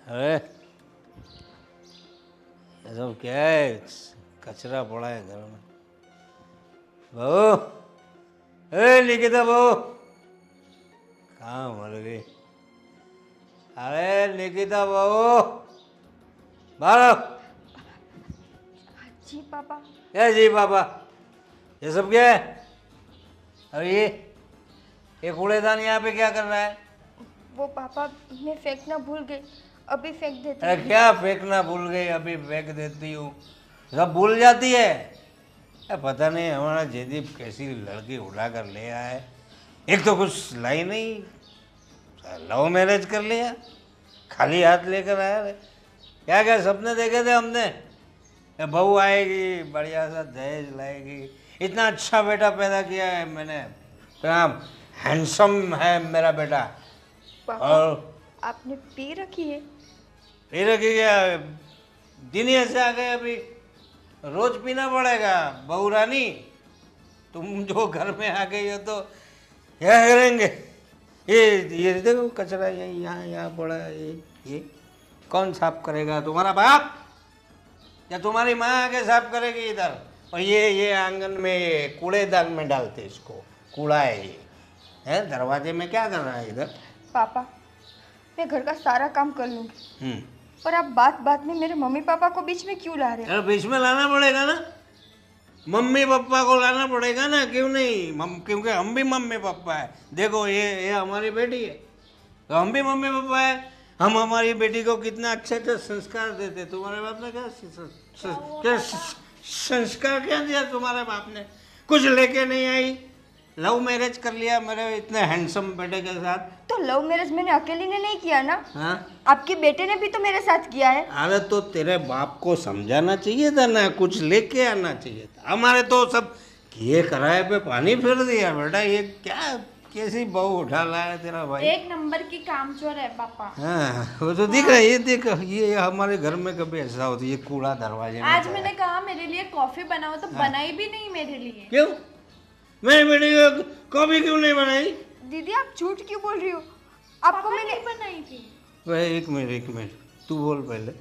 अरे ये सब क्या है? कचरा पड़ा है घर में। बहू, ए निकिता बहू, कहाँ मर गई? अरे निकिता बहू, बाहर आओ। जी पापा। क्या जी पापा? ये सब क्या है? अरे ये कूड़ेदान यहाँ पे क्या कर रहा है? वो पापा मैं फेंकना भूल गई, अभी फेंक देती अरे हूँ। क्या फेंकना भूल गई, अभी फेंक देती हूँ? सब भूल जाती है। पता नहीं हमारा जयदीप कैसी लड़की उठा कर ले आया है। एक तो कुछ लाई नहीं, लव मैरिज कर लिया, खाली हाथ लेकर आया है। क्या क्या सपने देखे थे हमने? ये बहू आएगी, बढ़िया सा दहेज लाएगी, इतना अच्छा बेटा पैदा किया है मैंने, क्या हैंडसम है मेरा बेटा। पापा और आपने पी रखी है? फिर क्या दिन ही ऐसे आ गए, अभी रोज पीना पड़ेगा? बहू रानी, तुम जो घर में आ गई हो तो क्या करेंगे? ये देखो कचरा यहीं यहाँ यहाँ पड़ा है। ये कौन साफ करेगा? तुम्हारा बाप या तुम्हारी माँ आके साफ करेगी इधर? और ये आंगन में ये कूड़ेदान में डालते इसको, कूड़ा है ये। है दरवाजे में क्या कर रहा है इधर? पापा मैं घर का सारा काम कर लूँगी, पर आप बात बात में मेरे मम्मी पापा को बीच में क्यों ला रहे हैं? अरे बीच में लाना पड़ेगा ना, मम्मी पापा को लाना पड़ेगा ना, क्यों नहीं? क्योंकि हम भी मम्मी पापा है। देखो ये हमारी बेटी है तो हम भी मम्मी पापा है। हम हमारी बेटी को कितना अच्छे अच्छे संस्कार देते। तुम्हारे बाप ने क्या संस्कार क्या दिया? तुम्हारे बाप ने कुछ लेके नहीं आई, लव मैरिज कर लिया मेरे इतने हैंडसम बेटे के साथ। तो लव मैरिज मैंने अकेली ने नहीं किया ना, हाँ, आपके बेटे ने भी तो मेरे साथ किया है। अरे तो तेरे बाप को समझाना चाहिए था ना, कुछ लेके आना चाहिए था। हमारे तो सब किए कराए पे पानी फेर दिया। बेटा ये क्या कैसी बहू उठा लाया तेरा भाई? एक नंबर की कामचोर है पापा। हाँ वो तो दिख रहा है। ये देख, ये हमारे घर में कभी ऐसा होता है, ये कूड़ा दरवाजे में आज पड़ा मैंने है। कहा मेरे लिए कॉफी बनाओ तो बनाई भी नहीं मेरे लिए। क्यों? मेरी बेटी को कॉफी क्यों नहीं बनाई? दीदी आप झूठ क्यों बोल रही हो? आपको पापा मैंने नहीं बनाई थी, वह एक मिनट तू बोल पहले।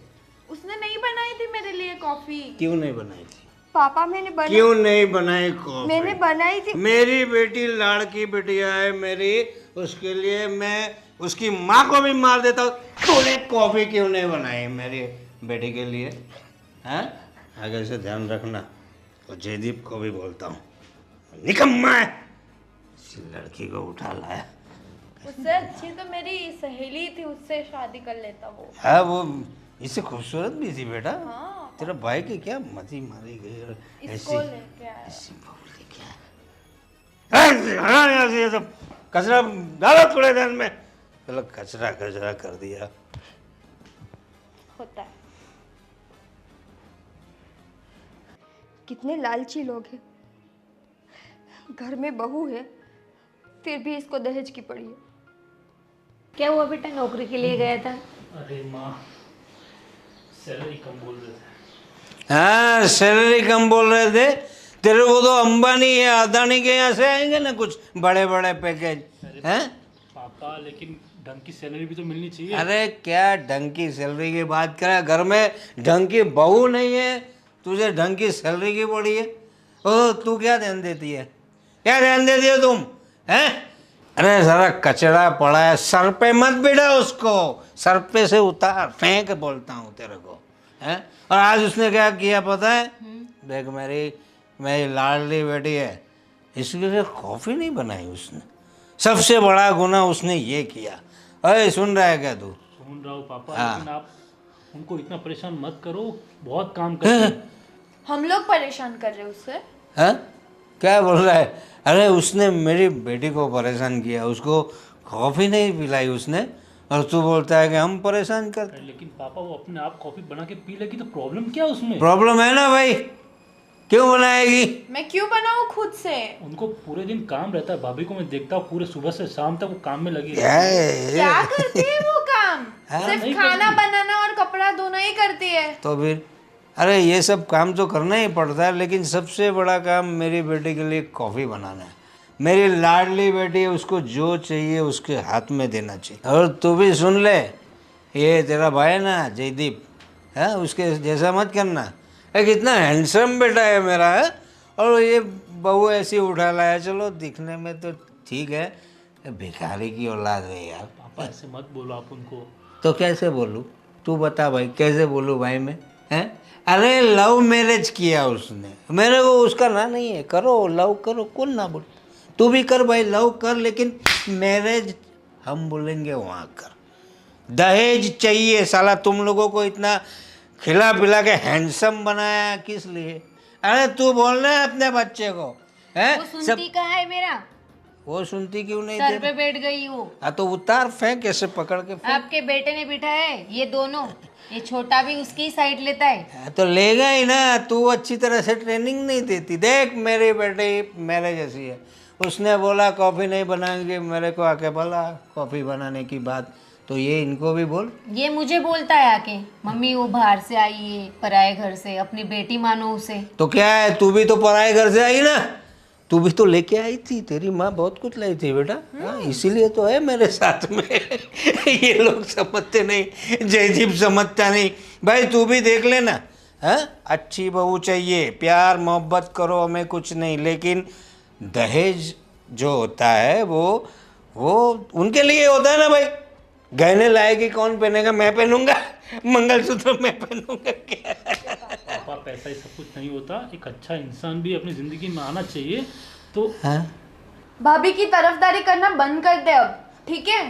उसने नहीं बनाई थी मेरे लिए कॉफी। क्यों नहीं बनाई थी? पापा मैंने बनाई, क्यों नहीं बनाई कॉफी? मैंने बनाई थी। मेरी बेटी लाड़की बिटिया है मेरी, उसके लिए मैं उसकी माँ को भी मार देता हूँ। तूने कॉफी क्यों नहीं बनाई मेरी बेटी के लिए? हैं? आगे से ध्यान रखना। और जयदीप को भी बोलता हूँ, निकम्मा है, इसी लड़की को उठा लाया। उससे अच्छी तो मेरी सहेली थी, उससे शादी कर लेता वो। हाँ वो इससे खूबसूरत भी थी बेटा। हाँ तेरा भाई की क्या मती मारी गई। और इसको लेके आया। ऐसी बहू लेके आया। हाँ यहाँ से ये सब कचरा डालो कूड़ेदान में। चलो कचरा कचरा कर दिया। होता है। कितने लालची लोग हैं, घर में बहू है फिर भी इसको दहेज की पड़ी है। क्या हुआ बेटा, नौकरी के लिए गया था? अरे माँ, सैलरी कम बोल रहे थे। हाँ सैलरी कम बोल रहे थे। तेरे को तो अंबानी या अदानी के यहाँ से आएंगे ना कुछ बड़े बड़े पैकेज। हैं? पापा लेकिन ढंग की सैलरी भी तो मिलनी चाहिए। अरे क्या ढंग की सैलरी की बात करे? घर में ढंग की बहू नहीं है, तुझे ढंग की सैलरी की पड़ी है। ओ तू क्या ध्यान देती है? क्या ध्यान देती है तुम? हैं? अरे सारा कचरा पड़ा है, सर पे मत बिठा उसको, सर पे से उतार फेंक बोलता हूँ तेरे को। हैं? और आज उसने क्या किया पता है? देख मेरी लाडली बेटी है, इसके लिए कॉफ़ी नहीं बनाई उसने। सबसे बड़ा गुनाह उसने ये किया। अरे सुन रहा है क्या तू? सुन रहा हूँ पापा, हाँ। लेकिन आप उनको इतना परेशान मत करो, बहुत काम करते हैं। हम लोग परेशान कर रहे हैं उससे। हैं? क्या बोल रहा है? अरे उसने मेरी बेटी को परेशान किया, उसको कॉफ़ी नहीं पिलाई उसने, और तू बोलता है कि हम परेशान करते। लेकिन पापा वो अपने आप कॉफी बना के पी लेगी तो प्रॉब्लम क्या है उसमें? प्रॉब्लम है ना भाई, क्यों बनाएगी? मैं क्यों बनाऊं खुद से? उनको पूरे दिन काम रहता है, भाभी को मैं देखता हूँ पूरे सुबह से शाम तक वो काम में लगी रहती क्या है। है? क्या करती है वो काम? नहीं सिर्फ खाना करती। बनाना और कपड़ा धोना ही करती है। तो फिर अरे ये सब काम तो करना ही पड़ता है, लेकिन सबसे बड़ा काम मेरी बेटी के लिए कॉफ़ी बनाना है। मेरी लाडली बेटी है, उसको जो चाहिए उसके हाथ में देना चाहिए। और तू भी सुन ले, ये तेरा भाई है ना जयदीप है, उसके जैसा मत करना। एक इतना हैंडसम बेटा है मेरा है, और ये बहू ऐसी उठा लाया। चलो दिखने में तो ठीक है, भिखारी की औलाद है यार। पापा ऐसे मत बोलो आप उनको। तो कैसे बोलूँ, तू बता भाई, कैसे बोलूँ भाई मैं, हैं? अरे लव मैरिज किया उसने, मेरे को उसका ना नहीं है। करो, लव करो, कौन ना बोल। तू भी कर भाई, लव कर, लेकिन मैरिज हम बोलेंगे वहाँ कर। दहेज चाहिए साला। तुम लोगों को इतना खिला पिला के हैंडसम बनाया किस लिए? अरे तू बोलना है अपने बच्चे को, हैं? वो सुनती कहाँ है मेरा? वो सुनती क्यों नहीं सर तेरी? पे बैठ गई वो। तो उतार, फेंक, कैसे पकड़ के फेंक। आपके बेटे ने बिठा है ये दोनों, ये छोटा भी उसकी साइड लेता है। तो लेगा ही ना, तू अच्छी तरह से ट्रेनिंग नहीं देती। देख मेरे बेटे मेरे जैसी है, उसने बोला कॉफ़ी नहीं बनाएंगे, मेरे को आके बोला कॉफ़ी बनाने की बात, तो ये इनको भी बोल। ये मुझे बोलता है आके, मम्मी वो बाहर से आई है पराए घर से, अपनी बेटी मानो उसे। तो क्या है, तू भी तो पराए घर से आई ना, तू भी तो लेके आई थी। तेरी माँ बहुत कुछ लाई थी बेटा, हाँ, इसीलिए तो है मेरे साथ में। ये लोग समझते नहीं, जयदीप समझता नहीं। भाई तू भी देख लेना, हाँ, अच्छी बहू चाहिए, प्यार मोहब्बत करो, हमें कुछ नहीं, लेकिन दहेज जो होता है वो उनके लिए होता है ना भाई। गहने लाएगी कौन पहनेगा? मैं पहनूंगा मंगलसूत्र, मैं पहनूंगा क्या? पापा पैसा ही सब कुछ नहीं होता, एक अच्छा इंसान भी अपनी ज़िंदगी में आना चाहिए। तो हाँ? भाभी की तरफदारी करना बंद कर दे अब, ठीक है?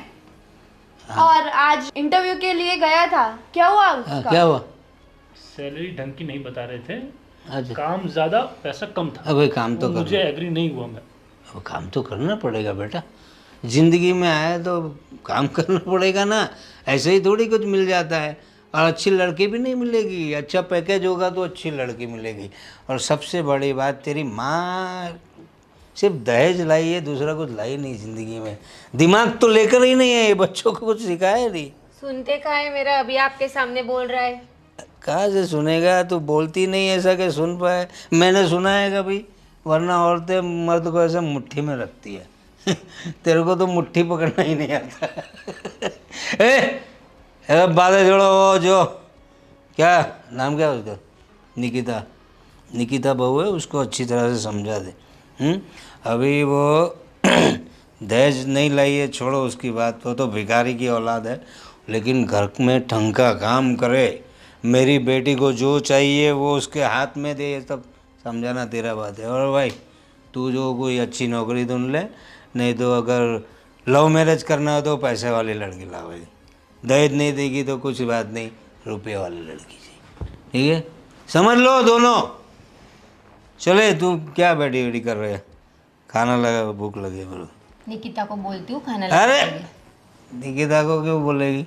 और आज इंटरव्यू के लिए गया था, क्या हुआ हाँ, उसका? क्या हुआ? सैलरी ढंग की नहीं बता रहे थे, अच्छा, काम ज़्यादा पैसा कम था। अबे काम तो वो मुझे करना, एग्री नहीं हुआ मैं। अब काम तो करना पड़ेगा बेटा। जिंदगी में आया तो काम करना पड़ेगा ना, ऐसे ही थोड़ी कुछ मिल जाता है। और अच्छी लड़की भी नहीं मिलेगी, अच्छा पैकेज होगा तो अच्छी लड़की मिलेगी। और सबसे बड़ी बात, तेरी माँ सिर्फ दहेज लाई है, दूसरा कुछ लाई नहीं ज़िंदगी में। दिमाग तो लेकर ही नहीं है, ये बच्चों को कुछ सिखाया नहीं। सुनते कहाँ है मेरा? अभी आपके सामने बोल रहा है। कहाँ से सुनेगा, तू बोलती नहीं ऐसा कि सुन पाए। मैंने सुना है कभी? वरना औरतें मर्द को ऐसे मुट्ठी में रखती है। तेरे को तो मुट्ठी पकड़ना ही नहीं आता। ए बातें जोड़ो। वो जो क्या नाम क्या है उसका, निकिता, निकिता बहू है, उसको अच्छी तरह से समझा दे। अभी वो दहेज नहीं लाई है, छोड़ो उसकी बात, वो तो भिखारी की औलाद है, लेकिन घर में ढंग का काम करे। मेरी बेटी को जो चाहिए वो उसके हाथ में दे, ये सब समझाना तेरा बात है। और भाई तू जो कोई अच्छी नौकरी ढूंढ ले, नहीं तो अगर लव मैरिज करना हो तो पैसे वाली लड़की ला भाई। दहेज नहीं देगी तो कुछ बात नहीं, रुपये वाली लड़की चाहिए, ठीक है? समझ लो दोनों। चले, तू क्या बैठी बैठी कर रहे है? खाना लगा, भूख लगी है मेरे को। निकिता को बोलती हूँ खाना अरे लगा देगी। निकिता को क्यों बोलेगी?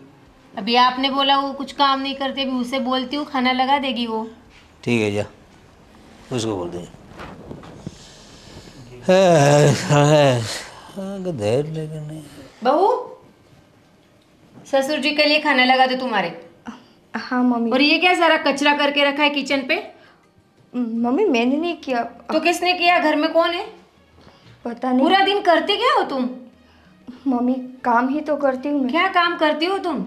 अभी आपने बोला वो कुछ काम नहीं करते, अभी उसे बोलती हूँ खाना लगा देगी वो। ठीक है, जा उसको बोल दे। दहेज लेकर नहीं। बहू, ससुर जी के लिए खाना लगा दो तुम्हारे। हाँ मम्मी। और ये क्या सारा कचरा करके रखा है किचन पे? मम्मी मैंने नहीं किया। तो किसने किया? घर में कौन है? पता नहीं। पूरा दिन करते क्या हो तुम? मम्मी काम ही तो करती हूँ मैं। क्या काम करती हो तुम?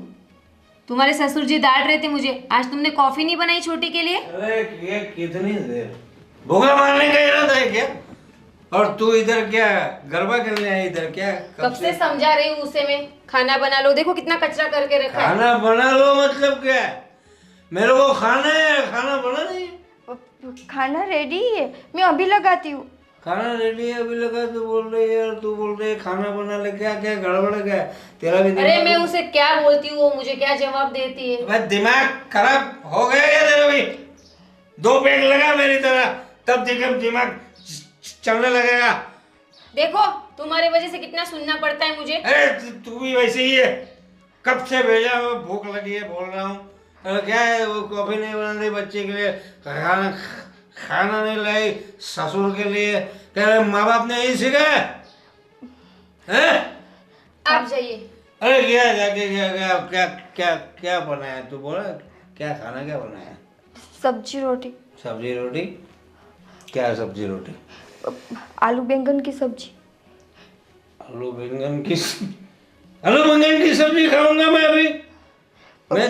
तुम्हारे ससुर जी डांट रहे थे मुझे, आज तुमने कॉफी नहीं बनाई छोटी के लिए। अरे ये कितनी देर भूखा मारने का इरादा है क्या? और तू इधर क्या गरबा करने आई इधर क्या? कब से समझा रही हूँ उसे मैं, खाना बना लो, देखो कितना कचरा करके रखा है। खाना बना लो मतलब क्या है? मेरे को खाना है, खाना बना नहीं? खाना रेडी है, मैं अभी लगाती हूँ। खाना रेडी है अभी लगा, तू बोल रही है, और तू बोल रही है खाना बना ले। क्या क्या गड़बड़ क्या है? तेरा भी अरे मैं उसे क्या बोलती हूँ, वो मुझे क्या जवाब देती है। भाई दिमाग खराब हो गया क्या तेरा भी? 2 पेग लगा मेरी तरह, तब दिमाग चलने लगेगा। देखो तुम्हारी वजह से कितना सुनना पड़ता है मुझे। अरे तू भी वैसे ही है, कब से भेजा हुआ, भूख लगी है बोल रहा हूँ। अरे क्या है, वो कॉफी नहीं बना रही बच्चे के लिए, खाना नहीं लाई ससुर के लिए, कह रहे माँ बाप ने यही सिखाया है? आप जाइए। अरे क्या जाके क्या क्या क्या क्या क्या बनाया? तू बोला क्या खाना क्या बनाया? सब्जी रोटी। सब्जी रोटी? क्या सब्जी रोटी? आलू बैंगन की सब्जी। आलू बैंगन की सब्जी खाऊंगा मैं अभी? मैं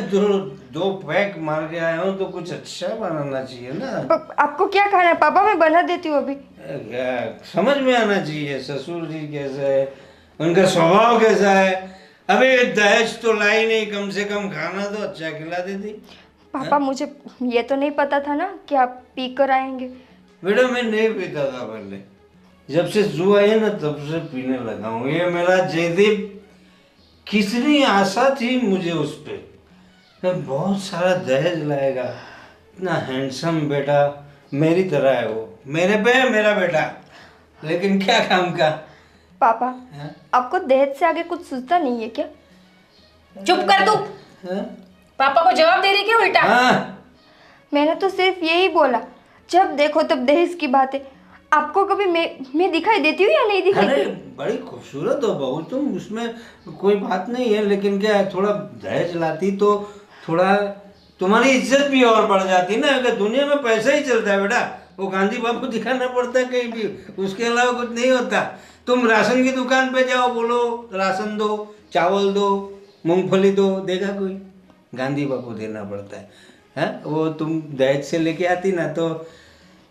दो पैक मार के आया हूँ तो कुछ अच्छा बनाना चाहिए ना। आपको क्या खाना है पापा? मैं बना देती हूँ अभी। क्या समझ में आना चाहिए, ससुर जी कैसे है, उनका स्वभाव कैसा है। अबे दहेज तो लाई नहीं, कम से कम खाना तो अच्छा खिला देती। पापा मुझे ये तो नहीं पता था ना कि आप पी कर आएंगे। बेटा मैं नहीं पीता था पहले, जब से जू आई ना तब से पीने लगा हूँ। ये मेरा जयदीप, कितनी आशा थी मुझे उस पे, मैं बहुत सारा दहेज लाएगा, इतना हैंडसम बेटा, मेरी तरह है वो, मेरे पे है मेरा बेटा, लेकिन क्या काम का। पापा हाँ? आपको दहेज से आगे कुछ सोचता नहीं है क्या? चुप कर तू। हाँ? पापा को जवाब दे रही क्या उल्टा? हाँ? मैंने तो सिर्फ यही बोला, जब देखो तब दहेज की बातें। आपको कभी मैं दिखाई देती हूँ या नहीं दिखाई अरे देती? बड़ी खूबसूरत हो बहू तुम, उसमें कोई बात नहीं है, लेकिन क्या है, थोड़ा दहेज लाती तो थोड़ा तुम्हारी इज्जत भी और बढ़ जाती ना। अगर दुनिया में पैसा ही चलता है बेटा, वो गांधी बाबू दिखाना पड़ता है कहीं भी, उसके अलावा कुछ नहीं होता। तुम राशन की दुकान पे जाओ, बोलो राशन दो, चावल दो, मूंगफली दो, देगा कोई? गांधी बाबू देना पड़ता है। हैं? वो तुम दहेज से लेके आती ना तो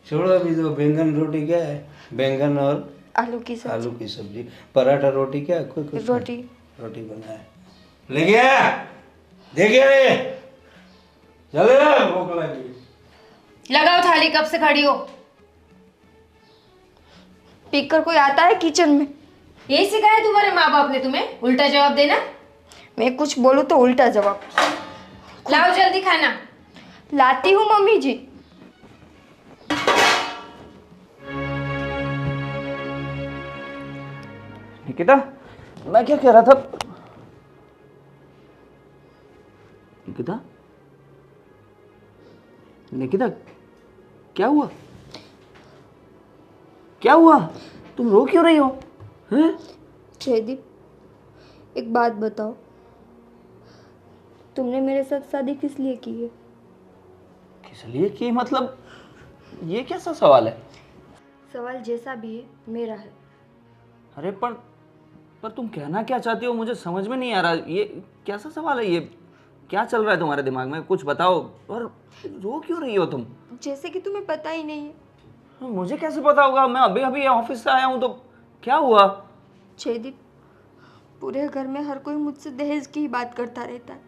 छोड़ो। अभी तो बैंगन रोटी क्या है, बैंगन और आलू की सब्जी। आलू की सब्जी, पराठा रोटी क्या, कोई कुछ रोटी। रोटी बनाया ले गया, देखिए रे, चले भूख लगी। लगाओ थाली, कब से खड़ी हो? पीकर कोई आता है किचन में? यही सिखाया तुम्हारे माँ बाप ने तुम्हें, उल्टा जवाब देना? मैं कुछ बोलूँ तो उल्टा जवाब। लाओ जल्दी खाना। लाती हूँ मम्मी जी। निकिता, मैं क्या कह रहा था? निकिता, निकिता, क्या हुआ? क्या हुआ? तुम रो क्यों रही हो? हैं? जयदीप, एक बात बताओ, तुमने मेरे साथ शादी किस लिए की है? किस लिए की मतलब? ये कैसा सवाल है? सवाल जैसा भी है, मेरा है। अरे पर तुम कहना क्या चाहती हो, मुझे समझ में नहीं आ रहा। ये कैसा सवाल है? ये क्या चल रहा है तुम्हारे दिमाग में? कुछ बताओ। और रो क्यों रही हो तुम? जैसे कि तुम्हें पता ही नहीं है। मुझे कैसे पता होगा? मैं अभी अभी ऑफिस से आया हूँ। तो क्या हुआ? जयदीप, पूरे घर में हर कोई मुझसे दहेज की ही बात करता रहता है।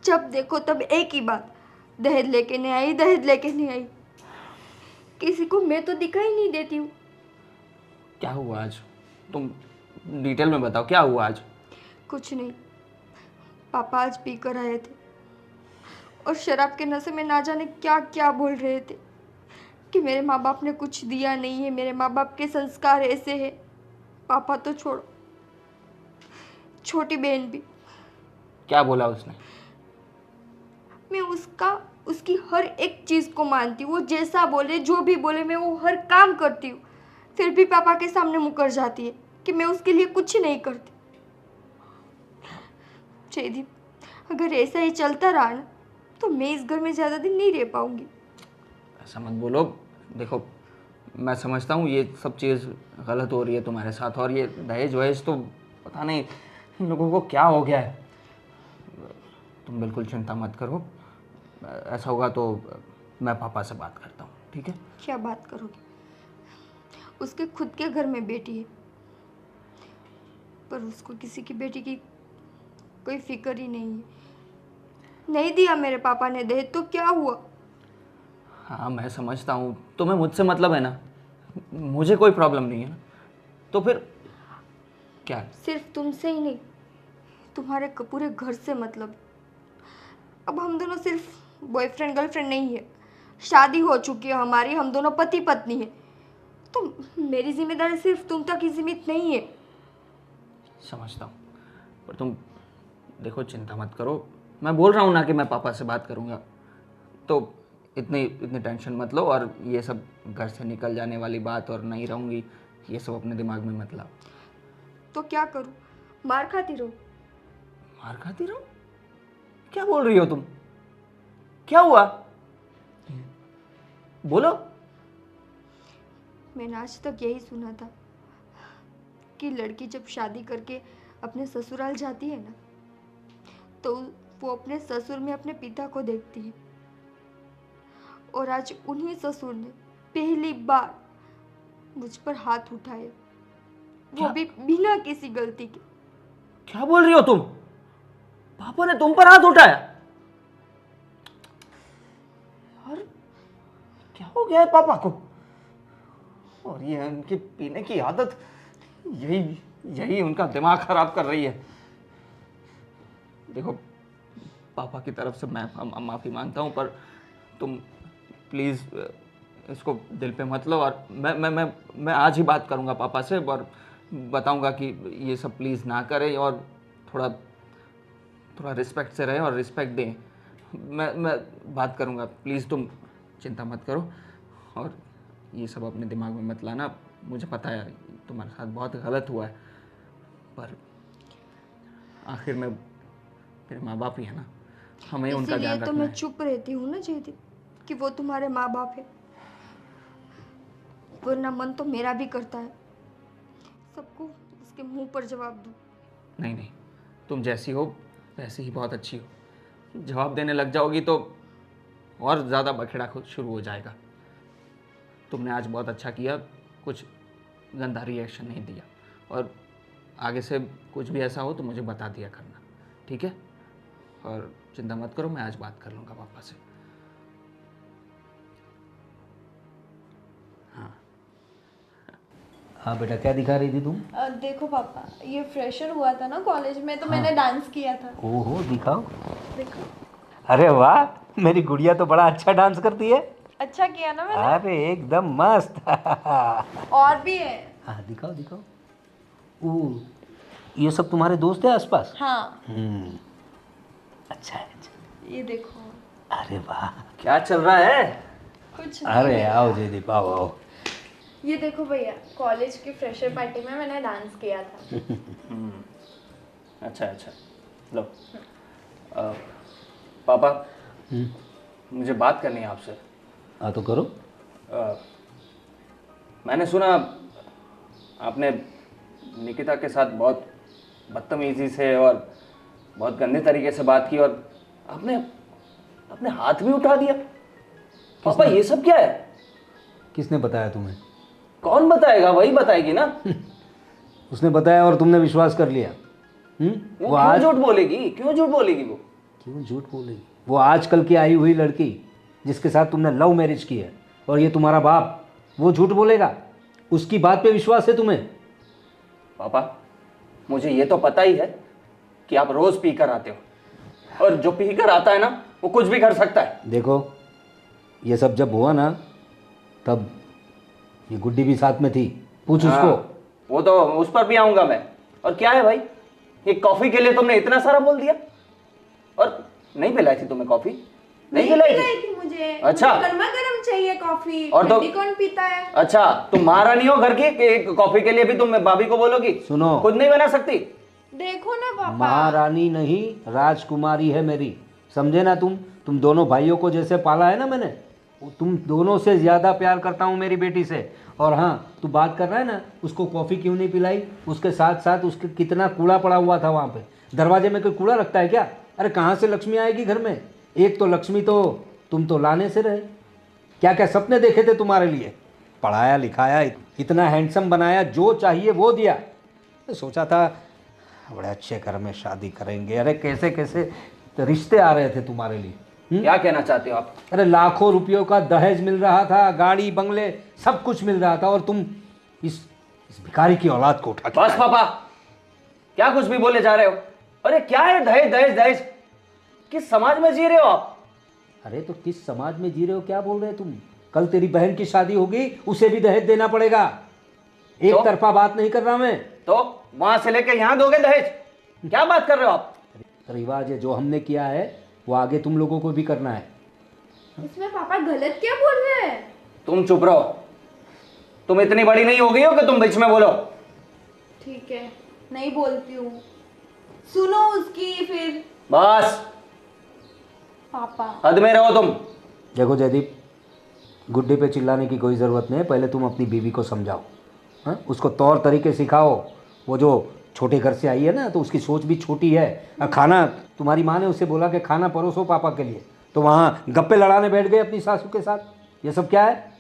जब देखो तब एक ही बात, दहेज लेके नहीं आई, दहेज लेके नहीं आई। किसी को मैं तो दिखाई नहीं देती हूँ। क्या हुआ आज? तुम डिटेल में बताओ, क्या हुआ आज? कुछ नहीं, पापा आज पी कर आए थे और शराब के नशे में ना जाने क्या क्या बोल रहे थे कि मेरे माँ बाप ने कुछ दिया नहीं है, मेरे माँ बाप के संस्कार ऐसे हैं। पापा तो छोड़ो, छोटी बहन भी। क्या बोला उसने? मैं उसकी हर एक चीज़ को मानती हूँ। वो जैसा बोले, जो भी बोले, मैं वो हर काम करती हूँ। फिर भी पापा के सामने मुकर जाती है कि मैं उसके लिए कुछ नहीं करती। जयदीप, अगर ऐसा ही चलता रहा ना तो मैं इस घर में ज़्यादा दिन नहीं रह पाऊंगी। ऐसा मत बोलो। देखो, मैं समझता हूँ ये सब चीज़ गलत हो रही है तुम्हारे साथ, और ये दहेज वहेज तो पता नहीं इन लोगों को क्या हो गया है। तुम बिल्कुल चिंता मत करो। ऐसा होगा तो मैं पापा से बात करता हूँ, ठीक है? क्या बात करोगे? उसके खुद के घर में बेटी है, पर उसको किसी की बेटी की कोई फिक्र ही नहीं है। नहीं दिया मेरे पापा ने दहेज तो क्या हुआ? हाँ, मैं समझता हूँ। तुम्हें मुझसे मतलब है ना, मुझे कोई प्रॉब्लम नहीं है ना, तो फिर क्या? सिर्फ तुमसे ही नहीं, तुम्हारे पूरे घर से मतलब। अब हम दोनों सिर्फ बॉयफ्रेंड गर्लफ्रेंड नहीं है, शादी हो चुकी है हमारी, हम दोनों पति पत्नी है। तो मेरी जिम्मेदारी सिर्फ तुम तक ही सीमित नहीं है। समझता हूँ, पर तुम देखो, चिंता मत करो। मैं बोल रहा हूँ ना कि मैं पापा से बात करूँगा, तो इतनी टेंशन मत लो। और ये सब घर से निकल जाने वाली बात और नहीं रहूँगी, ये सब अपने दिमाग में मत लाओ। तो क्या करूँ? मार खाती रहो? मार खाती रहो? क्या बोल रही हो तुम? क्या हुआ? बोलो। मैंने आज तक यही सुना था कि लड़की जब शादी करके अपने ससुराल जाती है ना तो वो अपने ससुर में अपने पिता को देखती है, और आज उन्हीं ससुर ने पहली बार मुझ पर हाथ उठाया, वो भी बिना किसी गलती के। क्या बोल रही हो तुम? पापा ने तुम पर हाथ उठाया? यार क्या हो गया है पापा को? और ये उनकी पीने की आदत, यही यही उनका दिमाग खराब कर रही है। देखो, पापा की तरफ से मैं माफ़ी मांगता हूँ, पर तुम प्लीज़ इसको दिल पे मत लो। और मैं आज ही बात करूँगा पापा से और बताऊँगा कि ये सब प्लीज़ ना करें और थोड़ा थोड़ा रिस्पेक्ट से रहें और रिस्पेक्ट दें। मैं बात करूँगा, प्लीज़ तुम चिंता मत करो और ये सब अपने दिमाग में मत लाना। मुझे पता है तुम्हारे साथ बहुत गलत हुआ है, पर आखिर में मेरे माँ बाप ही है ना, हमें उनका इसीलिए ध्यान तो रखना मैं है। चुप रहती हूँ ना जयदीप, कि वो तुम्हारे माँ बाप है, वरना मन तो मेरा भी करता है सबको उसके मुंह पर जवाब दूँ। नहीं नहीं, तुम जैसी हो वैसी ही बहुत अच्छी हो। जवाब देने लग जाओगी तो और ज़्यादा बखेड़ा खुद शुरू हो जाएगा। तुमने आज बहुत अच्छा किया, कुछ गंदा रिएक्शन नहीं दिया, और आगे से कुछ भी ऐसा हो तो मुझे बता दिया करना, ठीक है? और चिंता मत करो, मैं आज बात कर लूँगा पापा से। हाँ बेटा, क्या दिखा रही थी तुम? देखो पापा, ये फ्रेशर हुआ था ना कॉलेज में, तो मैंने डांस किया था। ओहो, दिखाओ। देखो, अरे वाह, मेरी गुड़िया तो बड़ा अच्छा डांस करती है। अच्छा किया ना मैंने। अरे एकदम मस्त। और भी है। हाँ दिखाओ दिखाओ। ओ, ये सब तुम्हारे दोस्त हैं आसपास? हाँ, अच्छा है, अच्छा। ये देखो। अरे वाह, क्या चल रहा है? कुछ अरे आओ जयदीप, आओ आओ। ये देखो भैया, कॉलेज की फ्रेशर पार्टी में मैंने डांस किया था। अच्छा अच्छा, लो। पापा, मुझे बात करनी है आपसे। हाँ तो करो। मैंने सुना आपने निकिता के साथ बहुत बदतमीजी से और बहुत गंदे तरीके से बात की, और आपने अपने हाथ भी उठा दिया। पापा, ये सब क्या है? किसने बताया तुम्हें? कौन बताएगा? वही बताएगी ना। उसने बताया और तुमने विश्वास कर लिया। वो वो क्यों आज झूठ बोलेगी? क्यों झूठ बोलेगी वो? क्यों झूठ बोलेगी? वो आजकल की आई हुई लड़की जिसके साथ तुमने लव मैरिज की है, और ये तुम्हारा बाप, वो झूठ बोलेगा? उसकी बात पे विश्वास है तुम्हें? पापा, मुझे ये तो पता ही है कि आप रोज पी कर आते हो, और जो पी कर आता है ना, वो कुछ भी कर सकता है। देखो, ये सब जब हुआ ना, तब ये गुड्डी भी साथ में थी। पूछ उसको। वो तो उस पर भी आऊंगा मैं। और क्या है भाई, ये कॉफी के लिए तुमने इतना सारा बोल दिया? और नहीं पिलाई थी तुम्हें कॉफी? नहीं पिलाई थी? मुझे अच्छा। गर्मा गर्म चाहिए कॉफी। और तो- ठंडी कौन पीता है? अच्छा, तुम महारानी हो घर की कि कॉफी के लिए भी तुम भाभी को बोलोगी? सुनो, खुद नहीं बना सकती? देखो ना पापा। महारानी नहीं, राजकुमारी है मेरी, समझे ना तुम दोनों भाइयों को जैसे पाला है ना मैंने, तुम दोनों से ज़्यादा प्यार करता हूँ मेरी बेटी से। और हाँ, तू बात कर रहा है ना, उसको कॉफ़ी क्यों नहीं पिलाई? उसके साथ साथ उसके कितना कूड़ा पड़ा हुआ था वहाँ पे। दरवाजे में कोई कूड़ा रखता है क्या? अरे कहाँ से लक्ष्मी आएगी घर में? एक तो लक्ष्मी तो तुम तो लाने से रहे। क्या क्या सपने देखे थे तुम्हारे लिए, पढ़ाया लिखाया, इतना हैंडसम बनाया, जो चाहिए वो दिया। तो सोचा था बड़े अच्छे घर में शादी करेंगे। अरे कैसे कैसे तो रिश्ते आ रहे थे तुम्हारे लिए। क्या कहना चाहते हो आप? अरे लाखों रुपयों का दहेज मिल रहा था, गाड़ी बंगले सब कुछ मिल रहा था, और तुम इस भिखारी की औलाद को उठा के बस पापा, क्या कुछ भी बोले जा रहे हो? अरे क्या है दहेज दहेज दहेज? किस समाज में जी रहे हो आप? अरे तो किस समाज में जी रहे हो, क्या बोल रहे हो तुम? कल तेरी बहन की शादी होगी, उसे भी दहेज देना पड़ेगा। एक तरफा बात नहीं कर रहा मैं। तो वहां से लेके यहाँ दोगे दहेज? क्या बात कर रहे हो आप? रिवाज है, जो हमने किया है वो आगे तुम लोगों को भी करना है। इसमें पापा गलत क्या बोल रहे हैं? तुम चुप रहो। तुम इतनी बड़ी नहीं हो गई हो कि तुम बीच में बोलो। ठीक है, नहीं बोलती हूँ। सुनो उसकी फिर। बस, पापा हद में रहो तुम। देखो जयदीप, गुड्डे पे चिल्लाने की कोई ज़रूरत नहीं है। पहले तुम अपनी बीवी को समझाओ, हाँ? उसको तौर तरीके सिखाओ। वो जो छोटे घर से आई है ना, तो उसकी सोच भी छोटी है। खाना तुम्हारी माँ ने उसे बोला कि खाना परोसो पापा के लिए, तो वहाँ गप्पे लड़ाने बैठ गए अपनी सासू के साथ। ये सब क्या है?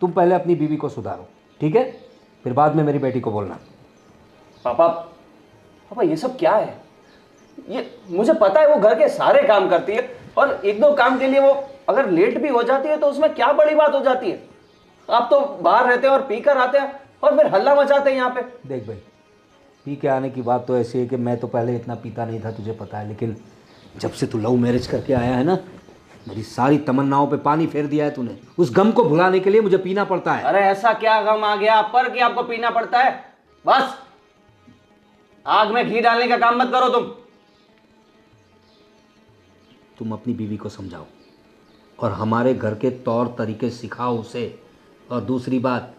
तुम पहले अपनी बीवी को सुधारो, ठीक है? फिर बाद में मेरी बेटी को बोलना। पापा पापा ये सब क्या है? ये मुझे पता है वो घर के सारे काम करती है, और एक दो काम के लिए वो अगर लेट भी हो जाती है तो उसमें क्या बड़ी बात हो जाती है? आप तो बाहर रहते हैं और पी कर आते हैं और फिर हल्ला मचाते हैं यहाँ पे। देख भाई, पी के आने की बात तो ऐसी है कि मैं तो पहले इतना पीता नहीं था, तुझे पता है, लेकिन जब से तू लव मैरिज करके आया है ना, मेरी सारी तमन्नाओं पे पानी फेर दिया है तूने। उस गम को भुलाने के लिए मुझे पीना पड़ता है। अरे ऐसा क्या गम आ गया आप पर कि आपको पीना पड़ता है? बस आग में घी डालने का काम मत करो तुम अपनी बीवी को समझाओ और हमारे घर के तौर तरीके सिखाओ उसे। और दूसरी बात,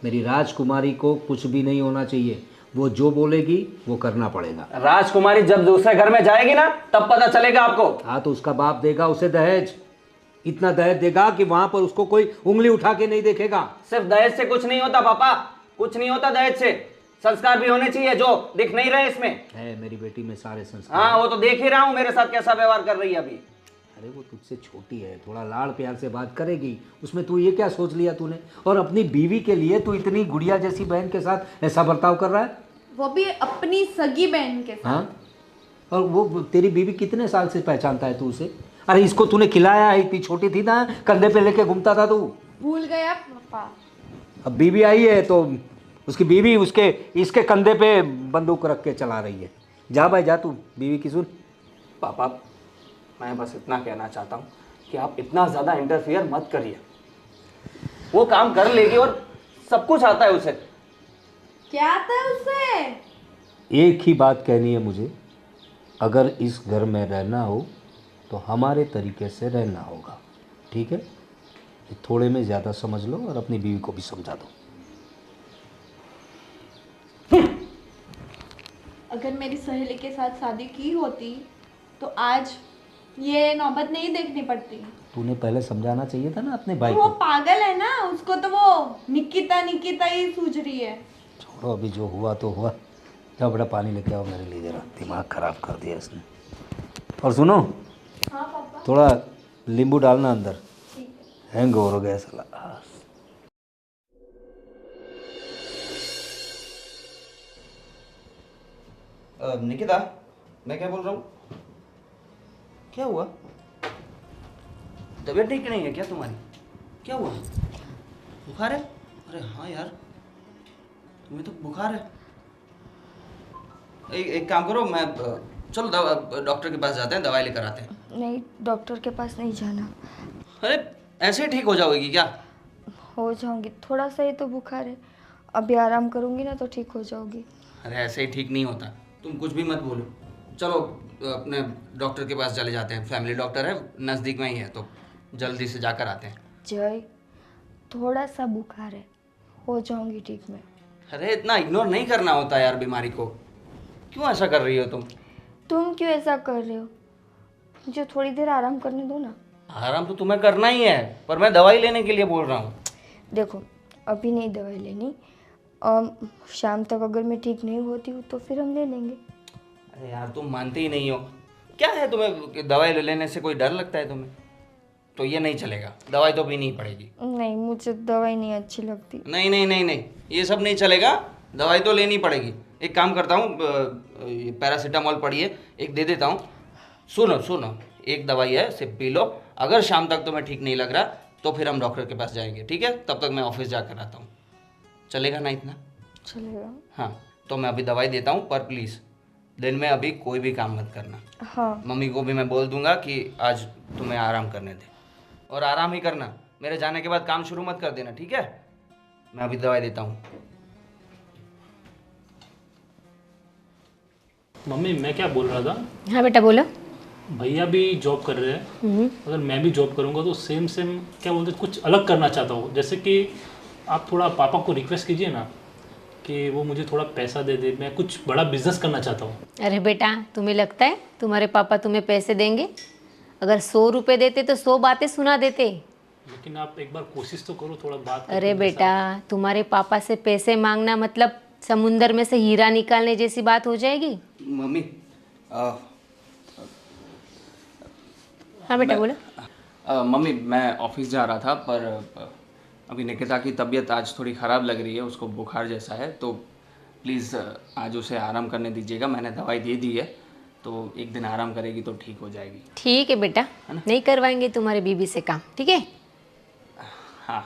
मेरी राजकुमारी को कुछ भी नहीं होना चाहिए, वो जो बोलेगी वो करना पड़ेगा। राजकुमारी जब दूसरे घर में जाएगी ना तब पता चलेगा आपको। हाँ, तो उसका बाप देगा उसे दहेज, इतना दहेज देगा कि वहां पर उसको कोई उंगली उठा के नहीं देखेगा। सिर्फ दहेज से कुछ नहीं होता पापा, कुछ नहीं होता दहेज से। संस्कार भी होने चाहिए जो दिख नहीं रहे इसमें। है मेरी बेटी में सारे संस्कार। हाँ वो तो देख ही रहा हूँ मेरे साथ कैसा व्यवहार कर रही है अभी। अरे वो तुझसे छोटी है, थोड़ा लाड़ प्यार से बात करेगी, उसमें तू ये क्या सोच लिया तूने? और अपनी बीवी के लिए तू इतनी गुड़िया जैसी बहन के साथ ऐसा बर्ताव कर रहा है? वो भी अपनी सगी बहन के साथ। हाँ, और वो तेरी बीवी कितने साल से पहचानता है तू उसे? अरे इसको तूने खिलाया है, इतनी छोटी थी ना, कंधे पे लेके घूमता था तू। भूल गया पापा। अब बीवी आई है तो उसकी बीवी इसके कंधे पे बंदूक रख के चला रही है। जा भाई जा, तू बीवी की सुन। पापा मैं बस इतना कहना चाहता हूँ कि आप इतना ज़्यादा इंटरफियर मत करिए। वो काम कर लेगी और सब कुछ आता है उसे। क्या आता है उससे? एक ही बात कहनी है मुझे, अगर इस घर में रहना हो तो हमारे तरीके से रहना होगा, ठीक है? ये थोड़े में ज़्यादा समझ लो और अपनी बीवी को भी समझा दो। अगर मेरी सहेली के साथ शादी की होती तो आज ये नौबत नहीं देखनी पड़ती। तूने पहले समझाना चाहिए था ना अपने भाई वो को। पागल है ना, उसको तो वो निकिता निकिता ही सूझ रही है। छोड़ो, अभी जो हुआ तो हुआ। जाओ बेटा पानी लेके आओ मेरे लिए, जरा दिमाग ख़राब कर दिया इसने। और सुनो, हाँ पापा। थोड़ा नींबू डालना अंदर, हैंग ओवर हो गया साला। निकिता मैं क्या बोल रहा हूँ? क्या हुआ? तबीयत ठीक नहीं है क्या तुम्हारी? क्या हुआ? बुखार है? अरे हाँ यार तुम्हें तो बुखार है। एक काम करो, मैं चलो डॉक्टर के पास जाते हैं, दवाई लेकर आते हैं। नहीं, डॉक्टर के पास नहीं जाना। अरे ऐसे ही ठीक हो जाओगी क्या? हो जाऊंगी, थोड़ा सा ही तो बुखार है, अभी आराम करूंगी ना तो ठीक हो जाओगी। अरे ऐसे ही ठीक नहीं होता, तुम कुछ भी मत बोलो। चलो अपने डॉक्टर के पास चले जाते हैं, फैमिली डॉक्टर है नज़दीक में ही है, तो जल्दी से जाकर आते हैं। जय, थोड़ा सा बुखार है, हो जाऊंगी ठीक मैं। अरे इतना इग्नोर नहीं करना होता यार बीमारी को, क्यों ऐसा कर रही हो तुम? तुम क्यों ऐसा कर रहे हो? मुझे थोड़ी देर आराम करने दो ना। आराम तो तुम्हें करना ही है, पर मैं दवाई लेने के लिए बोल रहा हूँ। देखो, अभी नहीं दवाई लेनी, शाम तक अगर मैं ठीक नहीं होती हूँ तो फिर हम ले लेंगे। अरे यार तुम मानते ही नहीं हो। क्या है तुम्हें, दवाई लेने से कोई डर लगता है तुम्हें? तो ये नहीं चलेगा, दवाई तो पीनी ही पड़ेगी। नहीं, मुझे दवाई नहीं अच्छी लगती। नहीं नहीं नहीं नहीं, ये सब नहीं चलेगा, दवाई तो लेनी पड़ेगी। एक काम करता हूँ, ये पैरासीटामॉल पड़ी है, एक दे देता हूँ। सुनो सुनो, एक दवाई है, सिर्फ पी लो। अगर शाम तक तुम्हें ठीक नहीं लग रहा तो फिर हम डॉक्टर के पास जाएंगे, ठीक है? तब तक मैं ऑफिस जाकर आता हूँ। चलेगा ना इतना? चलेगा। हाँ तो मैं अभी दवाई देता हूँ, पर प्लीज़ दिन में अभी कोई भी काम मत करना। हाँ। मम्मी को भी मैं बोल दूंगा कि आज तुम्हें आराम करने दे, और आराम ही करना, मेरे जाने के बाद काम शुरू मत कर देना, ठीक है? मैं अभी दवाई देता हूँ। मम्मी मैं क्या बोल रहा था, हाँ बेटा बोलो। भैया भी जॉब कर रहे हैं, अगर मैं भी जॉब करूंगा तो सेम सेम क्या बोलते हैं, कुछ अलग करना चाहता हूँ। जैसे कि आप थोड़ा पापा को रिक्वेस्ट कीजिए ना कि वो मुझे थोड़ा पैसा दे दे, मैं कुछ बड़ा बिजनेस करना चाहता हूँ। अरे बेटा, तुम्हें लगता है तुम्हारे पापा तुम्हें पैसे देंगे? अगर 100 रुपये देते तो 100 बातें सुना देते। लेकिन आप एक बार कोशिश तो करो, थोड़ा बात करके अरे मेरे बेटा, तुम्हारे पापा से पैसे मांगना मतलब समुंदर में से हीरा निकालने जैसी बात हो जाएगी। मम्मी हाँ बेटा बोलो। मम्मी मैं ऑफिस जा रहा था, पर अभी निकिता की तबीयत आज थोड़ी ख़राब लग रही है, उसको बुखार जैसा है, तो प्लीज़ आज उसे आराम करने दीजिएगा। मैंने दवाई दे दी है, तो एक दिन आराम करेगी तो ठीक हो जाएगी। ठीक है बेटा, नहीं करवाएंगे तुम्हारे बीबी से काम, ठीक है? हाँ,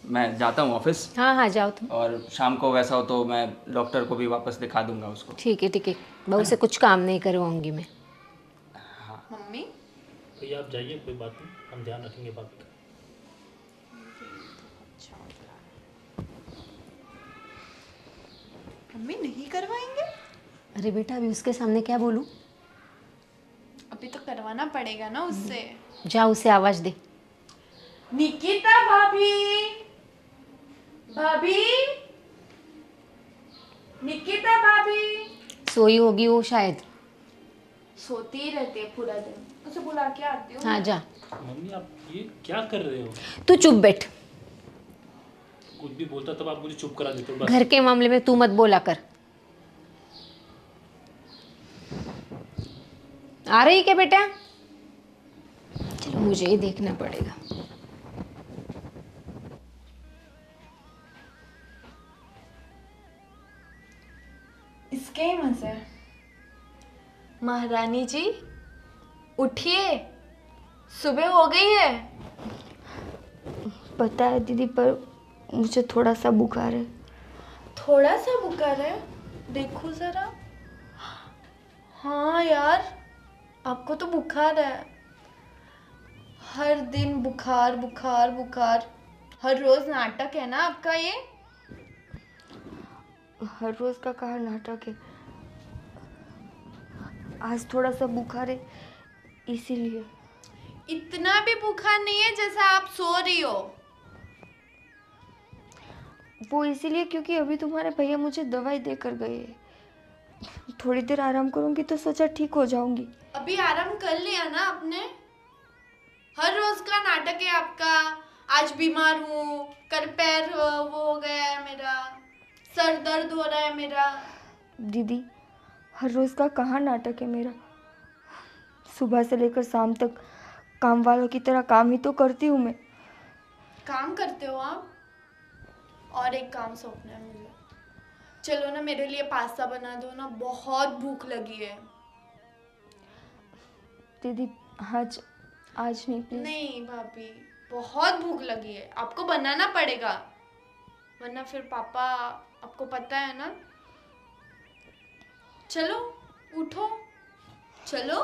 मैं जाता हूँ ऑफिस, हाँ हाँ जाओ तुम। और शाम को वैसा हो तो मैं डॉक्टर को भी वापस दिखा दूंगा उसको। ठीक है ठीक है, बहू से कुछ काम नहीं करवाऊंगी मैं। मम्मी भैया आप जाइए, कोई बात नहीं, हम ध्यान रखेंगे बाकी का। मम्मी नहीं करवाएंगे? अरे बेटा अभी उसके सामने क्या बोलूं? अभी तो करवाना पड़ेगा ना उससे। जा उसे आवाज दे। निकिता भाभी, भाभी, निकिता भाभी। सोई होगी वो शायद। सोती ही रहती है पूरा दिन, उसे बुला के आती हूँ। हाँ जा। मम्मी आप ये क्या कर रहे हो? तू चुप बैठ। कुछ भी बोलता तब आप मुझे चुप करा देते हो बस। घर के मामले में तू मत बोला कर। आ रही क्या बेटा? चलो मुझे ही देखना पड़ेगा। इसके ही मजे। महारानी जी उठिए, सुबह हो गई है। पता है दीदी, पर मुझे थोड़ा सा बुखार है। थोड़ा सा बुखार है? देखो जरा। हाँ यार, आपको तो बुखार है। हर दिन बुखार बुखार बुखार, हर रोज नाटक है ना आपका ये? हर रोज का कहा नाटक है, आज थोड़ा सा बुखार है इसीलिए। इतना भी बुखार नहीं है जैसा आप सो रही हो। वो इसीलिए क्योंकि अभी तुम्हारे भैया मुझे दवाई देकर गए। थोड़ी देर आराम करूंगी तो सोचा ठीक हो जाऊंगी। अभी आराम कर लिया ना आपने? हर रोज का नाटक है आपका। आज बीमार हूँ, कल पैर वो हो गया है मेरा, सर दर्द हो रहा है मेरा। दीदी हर रोज का कहाँ नाटक है मेरा। सुबह से लेकर शाम तक काम वालों की तरह काम ही तो करती हूँ मैं। काम करते हो आप? और एक काम सौंपना है मुझे। चलो ना मेरे लिए पास्ता बना दो ना, बहुत भूख लगी है। दीदी आज नहीं प्लीज। नहीं भाभी, बहुत भूख लगी है, आपको बनाना पड़ेगा, वरना फिर पापा, आपको पता है ना। चलो उठो, चलो।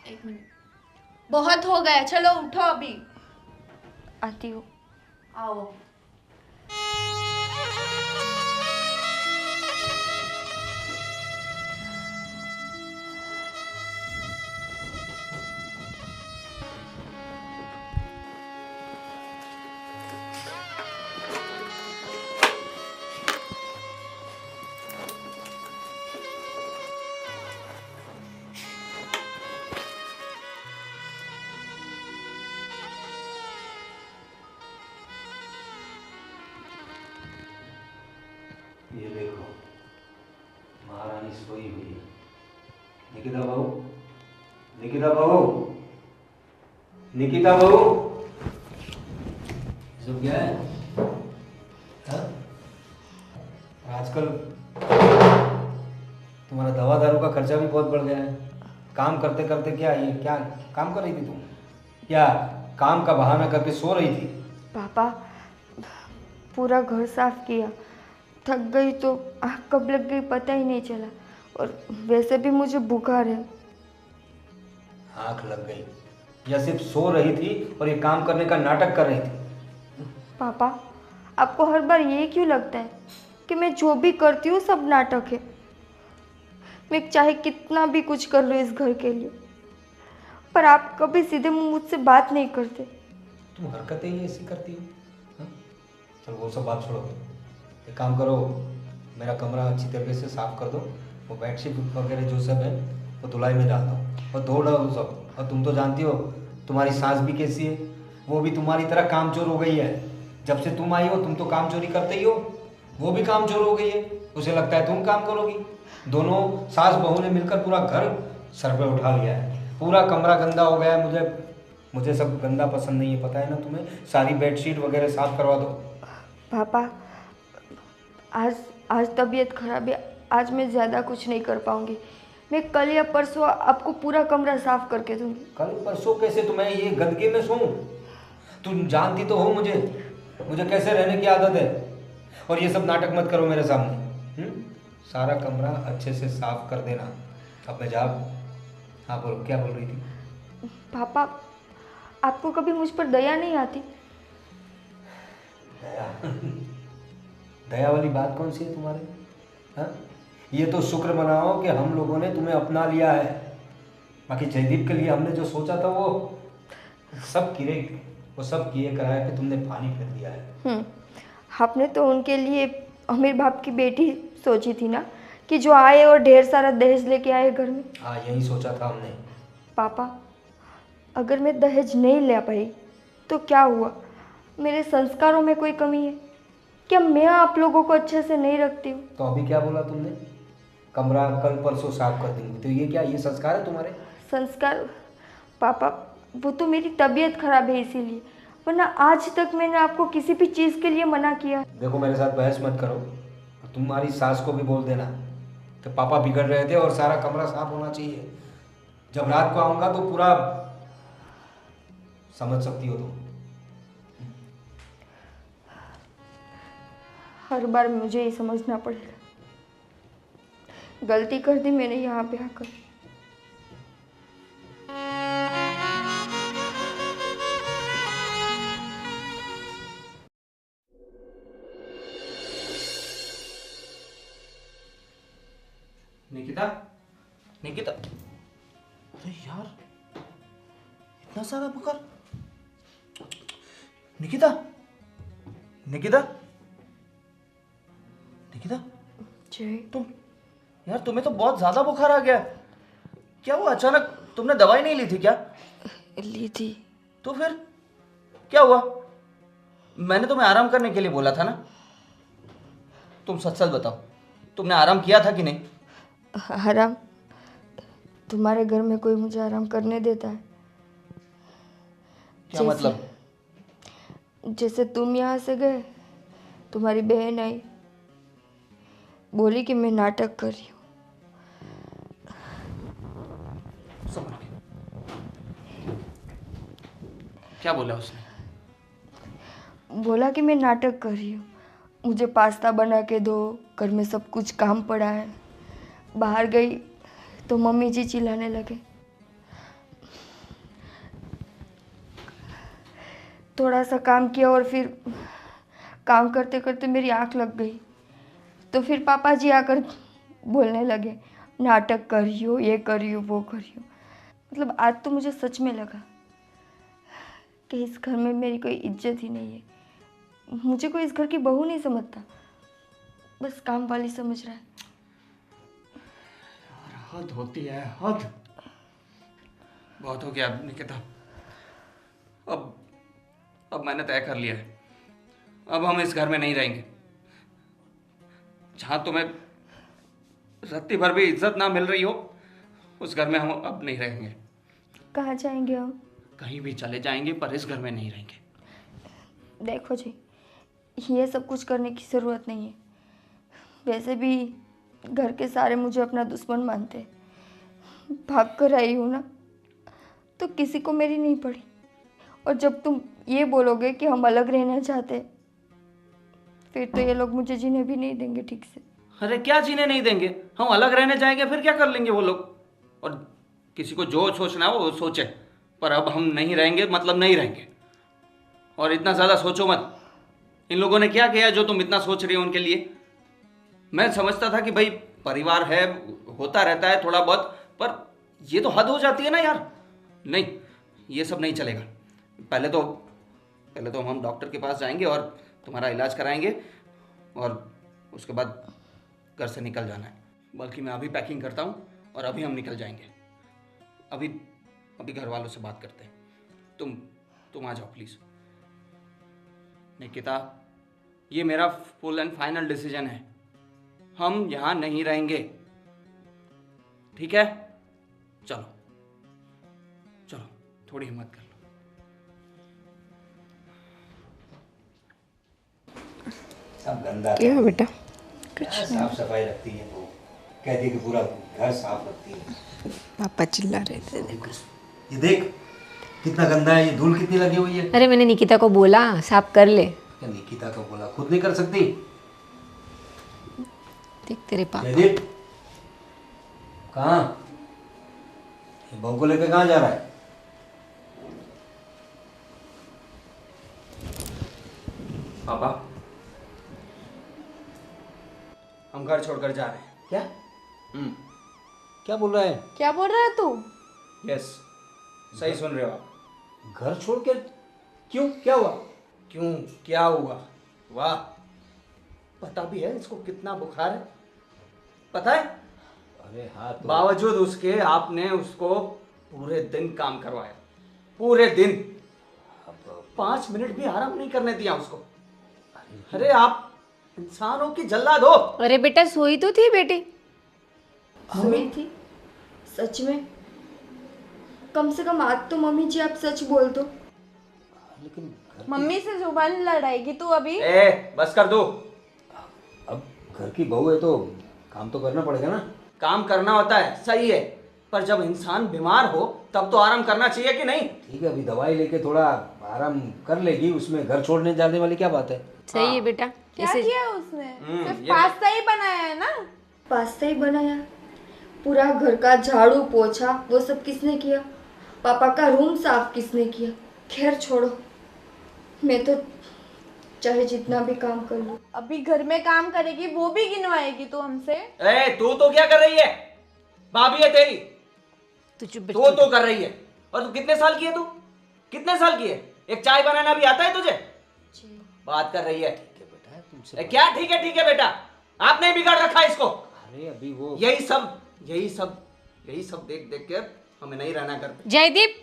एक मिनट, बहुत हो गया, चलो उठो अभी। आती हूँ। आओ। ये देखो महारानी सोई हुई है। निकिता बहू, निकिता बहू, निकिता बहू, सब क्या है? हाँ? आजकल तुम्हारा दवा दारू का खर्चा भी बहुत बढ़ गया है। काम करते करते क्या ये क्या काम कर रही थी तुम? क्या काम का बहाना करके सो रही थी? पापा पूरा घर साफ किया, थक गई तो आँख कब लग गई पता ही नहीं चला, और वैसे भी मुझे बुखार है। आँख लग गई या सिर्फ सो रही थी और ये काम करने का नाटक कर रही थी? पापा आपको हर बार ये क्यों लगता है कि मैं जो भी करती हूँ सब नाटक है? मैं चाहे कितना भी कुछ कर लूँ इस घर के लिए, पर आप कभी सीधे मुंह मुझसे बात नहीं करते। तुम हरकतें ही ऐसी करती हो। हाँ? चलो वो सब बात छोड़ो, एक काम करो, मेरा कमरा अच्छी तरीके से साफ़ कर दो, वो बेडशीट वगैरह जो सब है वो धुलाई में डाल दो और धो डालो सब। और तुम तो जानती हो तुम्हारी सास भी कैसी है, वो भी तुम्हारी तरह कामचोर हो गई है। जब से तुम आई हो तुम तो काम चोरी करते ही हो। वो भी काम चोर हो गई है, उसे लगता है तुम काम करोगी। दोनों सास बहू ने मिलकर पूरा घर सर पे उठा लिया है, पूरा कमरा गंदा हो गया है। मुझे सब गंदा पसंद नहीं है, पता है ना तुम्हें। सारी बेडशीट वगैरह साफ करवा दो। पापा, आज आज तबीयत खराब है, आज मैं ज़्यादा कुछ नहीं कर पाऊँगी। मैं कल या परसों आपको पूरा कमरा साफ करके दूँगी। कल परसों कैसे? तुम्हें ये गंदगी में सोऊं? तुम जानती तो हो मुझे कैसे रहने की आदत है। और ये सब नाटक मत करो मेरे सामने। सारा कमरा अच्छे से साफ कर देना। अब मैं जा। हाँ बोलो, क्या बोल रही थी? पापा, आपको कभी मुझ पर दया नहीं आती? दया? दया वाली बात कौन सी है तुम्हारे? हाँ, ये तो शुक्र मनाओ कि हम लोगों ने तुम्हें अपना लिया है। बाकी जयदीप के लिए हमने जो सोचा था वो सब किए कराए पे तुमने पानी फेर दिया है। आपने तो उनके लिए अमीर बाप की बेटी सोची थी ना, कि जो आए और ढेर सारा दहेज लेके आए घर में। हाँ, यही सोचा था हमने। पापा, अगर मैं दहेज नहीं ले पाई तो क्या हुआ? मेरे संस्कारों में कोई कमी है क्या? मैं आप लोगों को अच्छे से नहीं रखती हूँ? तो अभी क्या बोला तुमने? कमरा कल परसों साफ कर देंगे। तो ये क्या, ये संस्कार है तुम्हारे? संस्कार? पापा, वो तो मेरी तबीयत खराब है इसीलिए, वरना आज तक मैंने आपको किसी भी चीज़ के लिए मना किया है। देखो, मेरे साथ बहस मत करो। तुम्हारी सास को भी बोल देना कि पापा बिगड़ रहे थे और सारा कमरा साफ होना चाहिए। जब रात को आऊँगा तो पूरा समझ सकती हो तुम। हर बार मुझे ही समझना पड़ेगा। गलती कर दी मैंने यहाँ पे आकर। निकिता, निकिता, अरे यार, इतना सारा बुखार। निकिता, निकिता, निकिता, जय, यार तुम्हें तो बहुत ज्यादा बुखार आ गया। क्या हुआ अचानक? तुमने दवाई नहीं ली थी क्या? ली थी। तो फिर क्या हुआ? मैंने तुम्हें आराम करने के लिए बोला था ना। तुम सच सच बताओ, तुमने आराम किया था कि नहीं? आराम? तुम्हारे घर में कोई मुझे आराम करने देता है? क्या मतलब? जैसे तुम यहाँ से गए, तुम्हारी बहन आई, बोली कि मैं नाटक कर रही हूँ। समझ गया। क्या बोला उसने? बोला कि मैं नाटक कर रही हूँ, मुझे पास्ता बना के दो, घर में सब कुछ काम पड़ा है। बाहर गई तो मम्मी जी चिल्लाने लगे। थोड़ा सा काम किया और फिर काम करते करते मेरी आँख लग गई, तो फिर पापा जी आकर बोलने लगे, नाटक कर रही हो, ये कर रही हो, वो कर रही हो। मतलब आज तो मुझे सच में लगा कि इस घर में मेरी कोई इज्जत ही नहीं है। मुझे कोई इस घर की बहू नहीं समझता, बस काम वाली समझ रहा है। हद होती है, हद। बहुत हो गया निकिता। अब मैंने तय कर लिया है, अब हम इस घर में नहीं रहेंगे। जहां तुम्हें रत्ती भर भी इज्जत ना मिल रही हो, उस घर में हम अब नहीं रहेंगे। कहाँ जाएंगे हम? कहीं भी चले जाएंगे, पर इस घर में नहीं रहेंगे। देखो जी, ये सब कुछ करने की ज़रूरत नहीं है। वैसे भी घर के सारे मुझे अपना दुश्मन मानते हैं। भाग कर आई हूँ ना, तो किसी को मेरी नहीं पड़ी। और जब तुम ये बोलोगे कि हम अलग रहना चाहते, फिर तो ये लोग मुझे जीने भी नहीं देंगे ठीक से। अरे क्या जीने नहीं देंगे? हम अलग रहने जाएंगे, फिर क्या कर लेंगे वो लोग? और किसी को जो सोचना है वो सोचे, पर अब हम नहीं रहेंगे, मतलब नहीं रहेंगे। और इतना ज़्यादा सोचो मत। इन लोगों ने क्या किया जो तुम इतना सोच रही हो उनके लिए? मैं समझता था कि भाई परिवार है, होता रहता है थोड़ा बहुत, पर ये तो हद हो जाती है ना यार। नहीं, ये सब नहीं चलेगा। पहले तो हम डॉक्टर के पास जाएंगे और तुम्हारा इलाज कराएंगे, और उसके बाद घर से निकल जाना है। बल्कि मैं अभी पैकिंग करता हूँ और अभी हम निकल जाएंगे। अभी घर वालों से बात करते हैं। तुम आ जाओ प्लीज़। निकिता, ये मेरा फुल एंड फाइनल डिसीजन है। हम यहाँ नहीं रहेंगे, ठीक है? चलो चलो, थोड़ी हिम्मत कर लो। सब गंदा क्या बेटा? क्या साफ सफाई रखती है वो, कहती है कि पूरा घर साफ रखती है। पापा चिल्ला रहे थे। ये देख कितना गंदा है, ये धूल कितनी लगी हुई है। अरे मैंने निकिता को बोला साफ कर ले। क्या निकिता को बोला, खुद नहीं कर सकती? देख तेरे पापा। जयदीप कहाँ, ये बहू को लेकर कहाँ जा रहा है? पापा, हम घर छोड़कर जा रहे हैं। क्या हम्म, क्या बोल रहा है? क्या बोल रहा है तू? यस, सही सुन रहे हो आप। घर छोड़ के क्यों, क्या हुआ? क्यों, क्या हुआ? वाह, पता भी है इसको कितना बुखार है, पता है? अरे हाँ तो बावजूद उसके आपने उसको पूरे दिन काम करवाया, पूरे दिन 5 मिनट भी आराम नहीं करने दिया उसको। अरे आप इंसान हो कि जल्लाद हो? अरे बेटा सोई तो थी बेटी। सोई थी? सच में? कम से कम आज तो मम्मी जी आप सच बोल दो। लेकिन मम्मी से जुबान लड़ाएगी तू अभी? बस कर दो। अब घर की बहू है तो काम तो करना पड़ेगा ना। काम करना होता है, सही है, पर जब इंसान बीमार हो तब तो आराम करना चाहिए कि नहीं? ठीक है, अभी दवाई लेके थोड़ा आराम कर लेगी, उसमें घर छोड़ने जाने वाली क्या बात है। सही है बेटा। क्या इसे किया उसने? सिर्फ ये- पास्ता ही बनाया है ना? पास्ता ही बनाया? पूरा घर का झाड़ू पोछा वो सब किसने किया? पापा का रूम साफ किसने किया? खैर छोड़ो, मैं तो चाहे जितना भी काम कर लूं। अभी घर में काम करेगी वो भी गिनवाएगी तू हमसे? तू तो क्या कर रही है? भाभी है तेरी, तू चुप तू तो कर रही है। और तू कितने साल की है? तू कितने साल की है? एक चाय बनाना भी आता है तुझे? बात कर रही है। ठीक है बेटा, तुमसे क्या ठीक है बेटा, आपने ही बिगाड़ रखा है इसको। अरे अभी वो यही सब देख देख के हमें नहीं रहना करते। जयदीप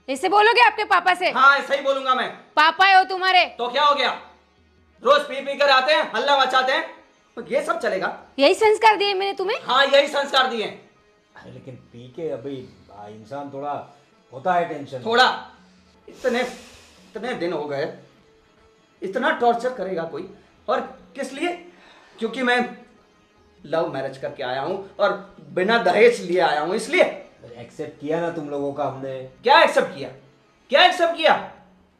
ऐसे बोलोगे आपके पापा से? हाँ, ऐसा ही बोलूंगा मैं। पापा है हो तुम्हारे। तो क्या हो गया? रोज पी पी कर आते हैं, हल्ला मचाते हैं, तो ये सब चलेगा? यही संस्कार दिए मैंने तुम्हें। हाँ, यही संस्कार दिए। अरे लेकिन पी के अभी इंसान थोड़ा होता है टेंशन। थोड़ा, इतने दिन हो गए, इतना टॉर्चर करेगा कोई? और किस लिए? क्योंकि मैं लव मैरिज करके आया हूं और बिना दहेज लिए आया हूं, इसलिए। एक्सेप्ट किया ना तुम लोगों का हमने। क्या एक्सेप्ट किया? क्या एक्सेप्ट किया?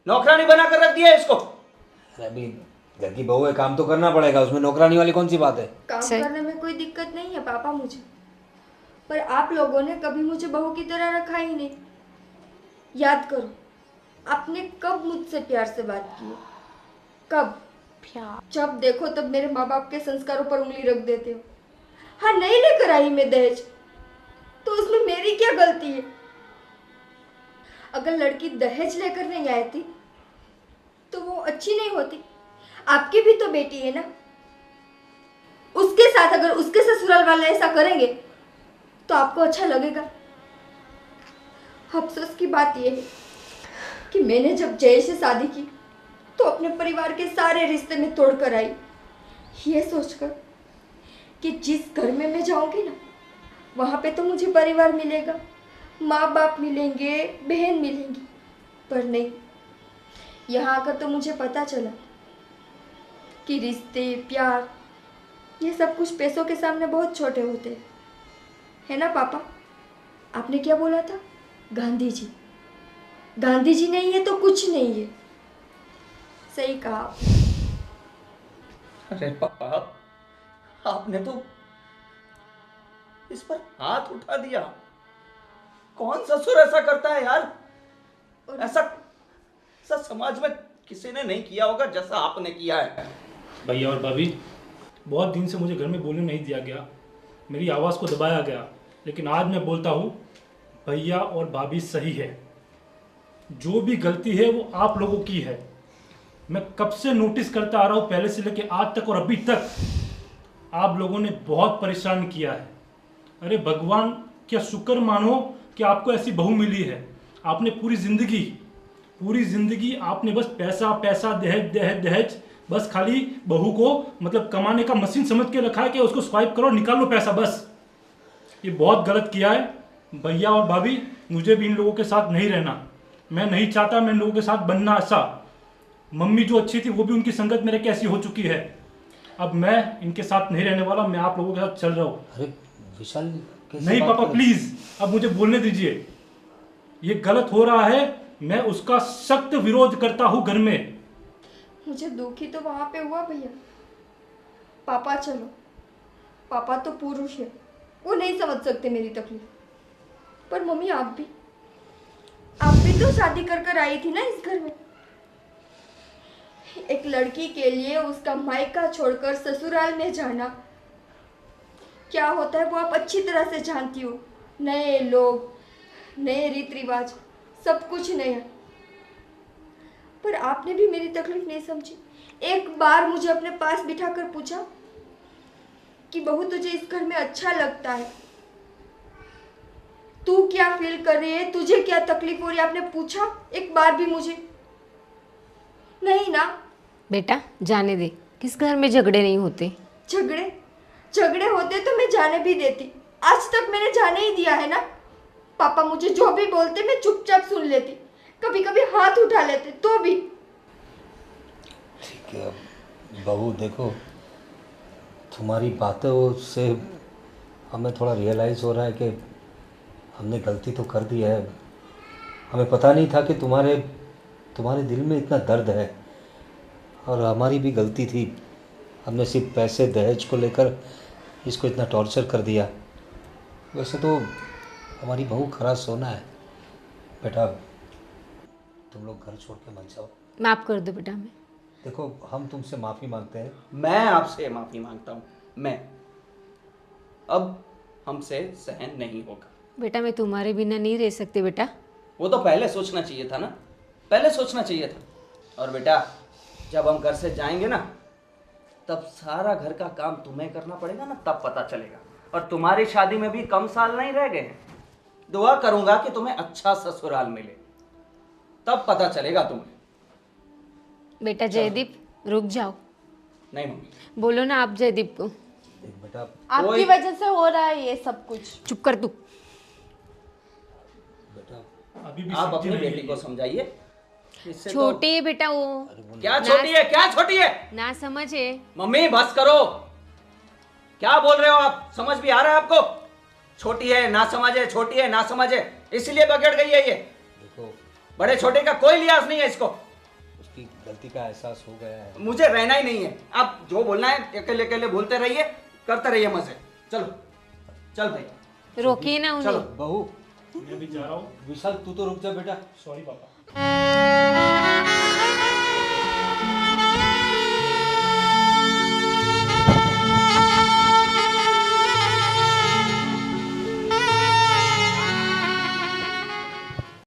नौकरानी बना कर रख दिया इसको। अरे अभी घर की बहू है, काम तो करना पड़ेगा, उसमें नौकरानी वाली कौन सी बात है। काम सही। करने में कोई दिक्कत नहीं है पापा मुझे, पर आप लोगों ने कभी मुझे बहू की तरह रखा ही नहीं। याद करो, आपने कब मुझसे प्यार से बात की है? कब? जब देखो तब मेरे माँ बाप के संस्कारों पर उंगली रख देते हो। हाँ, नहीं लेकर आई मैं दहेज, तो उसमें मेरी क्या गलती है? अगर लड़की दहेज लेकर नहीं आई थी तो वो अच्छी नहीं होती। आपकी भी तो बेटी है ना, उसके साथ अगर उसके ससुराल वाले ऐसा करेंगे तो आपको अच्छा लगेगा? अफसोस की बात यह है कि मैंने जब जय से शादी की तो अपने परिवार के सारे रिश्ते में तोड़कर आई, ये सोचकर कि जिस घर में मैं जाऊंगी ना वहाँ पे तो मुझे परिवार मिलेगा, माँ बाप मिलेंगे, बहन मिलेंगी। पर नहीं, यहाँ आकर तो मुझे पता चला कि रिश्ते, प्यार, ये सब कुछ पैसों के सामने बहुत छोटे होते हैं, है ना पापा? आपने क्या बोला था? गांधी जी। गांधी जी नहीं है तो कुछ नहीं है। सही कहा आपने। अरे पापा, आपने तो इस पर हाथ उठा दिया। कौन ससुर ऐसा करता है यार? ऐसा समाज में किसी ने नहीं किया होगा जैसा आपने किया है। भैया और भाभी, बहुत दिन से मुझे घर में बोलने नहीं दिया गया, मेरी आवाज़ को दबाया गया, लेकिन आज मैं बोलता हूँ, भैया और भाभी सही है। जो भी गलती है वो आप लोगों की है। मैं कब से नोटिस करता आ रहा हूँ, पहले से लेके आज तक और अभी तक आप लोगों ने बहुत परेशान किया है। अरे भगवान, क्या शुक्र मानो कि आपको ऐसी बहू मिली है। आपने पूरी जिंदगी आपने बस पैसा पैसा दहेज दहेज दहेज बस खाली बहू को मतलब कमाने का मशीन समझ के रखा है कि उसको स्वाइप करो निकाल लो पैसा बस। ये बहुत गलत किया है भैया और भाभी, मुझे भी इन लोगों के साथ नहीं रहना। मैं नहीं चाहता मैं इन लोगों के साथ बनना ऐसा। मम्मी जो अच्छी थी वो भी उनकी संगत मेरे कैसी हो चुकी है। अब मैं इनके साथ नहीं रहने वाला, मैं आप लोगों के साथ चल रहा हूँ। अरे विशाल कैसे नहीं बात पापा कर रहे हो? प्लीज अब मुझे बोलने दीजिए, ये गलत हो रहा है। मैं उसका सख्त विरोध करता हूँ घर में। मुझे दुखी तो वहाँ पे हुआ भैया। पापा चलो, पापा तो पुरुष है, वो नहीं समझ सकते मेरी तकलीफ। पर मम्मी आप भी तो शादी कर कर आई थी ना इस घर में। एक लड़की के लिए उसका मायका छोड़कर ससुराल में जाना क्या होता है वो आप अच्छी तरह से जानती हो। नए लोग, नए रीत रिवाज, सब कुछ नया। पर आपने भी मेरी तकलीफ नहीं समझी। एक बार मुझे अपने पास बिठाकर पूछा कि बहू तुझे इस घर में अच्छा लगता है, तू क्या फील कर रही है, तुझे क्या तकलीफ हो रही है, आपने पूछा एक बार भी मुझे? नहीं ना। बेटा जाने दे, किस घर में झगड़े नहीं होते। झगड़े होते तो मैं जाने भी देती। आज तक मैंने जाने ही दिया है ना। पापा मुझे जो भी बोलते मैं चुपचाप सुन लेती, कभी कभी हाथ उठा लेते तो भी। ठीक है बहू, देखो तुम्हारी बातों से हमें थोड़ा रियलाइज़ हो रहा है कि हमने गलती तो कर दी है। हमें पता नहीं था कि तुम्हारे दिल में इतना दर्द है, और हमारी भी गलती थी। हमने सिर्फ पैसे दहेज को लेकर इसको इतना टॉर्चर कर दिया। वैसे तो हमारी बहू खरा सोना है। बेटा तुम लोग घर छोड़ के मत जाओ। माफ़ कर दो बेटा हमें। देखो हम तुमसे माफ़ी मांगते हैं। मैं आपसे माफ़ी मांगता हूँ। मैं अब हमसे सहन नहीं होगा। बेटा मैं तुम्हारे बिना नहीं रह सकती बेटा। वो तो पहले सोचना चाहिए था ना, पहले सोचना चाहिए था। और बेटा जब हम घर से जाएंगे ना, तब सारा घर का काम तुम्हें करना पड़ेगा ना, तब पता चलेगा। और तुम्हारी शादी में भी कम साल नहीं रह गए हैं। दुआ करूंगा कि तुम्हें अच्छा ससुराल मिले, तब पता चलेगा तुम्हें। बेटा जयदीप रुक जाओ। नहीं मम्मी, बोलो ना आप जयदीप को। देख बेटा, आपकी कोई- वजह से हो रहा है ये सब कुछ। चुप कर तू। बेटा अभी भी आप समझी अपनी नहीं बेटी है को ये। समझाइए। इससे तो- छोटी है बेटा वो, क्या छोटी है, क्या छोटी है? ना समझे। मम्मी बस करो, क्या बोल रहे हो आप? समझ भी आ रहा है आपको? छोटी है ना समझे, छोटी है ना समझे, इसलिए बिगड़ गई है ये। देखो बड़े छोटे का कोई लिहाज नहीं है इसको। उसकी गलती का एहसास हो गया है। मुझे रहना ही नहीं है। आप जो बोलना है अकेले अकेले बोलते रहिए, करते रहिए मजे। चलो चल भाई, रोकिए ना चलो उन्हें। बहू मैं भी जा रहा हूँ। विशाल तू तो रुक जा बेटा। सॉरी पापा।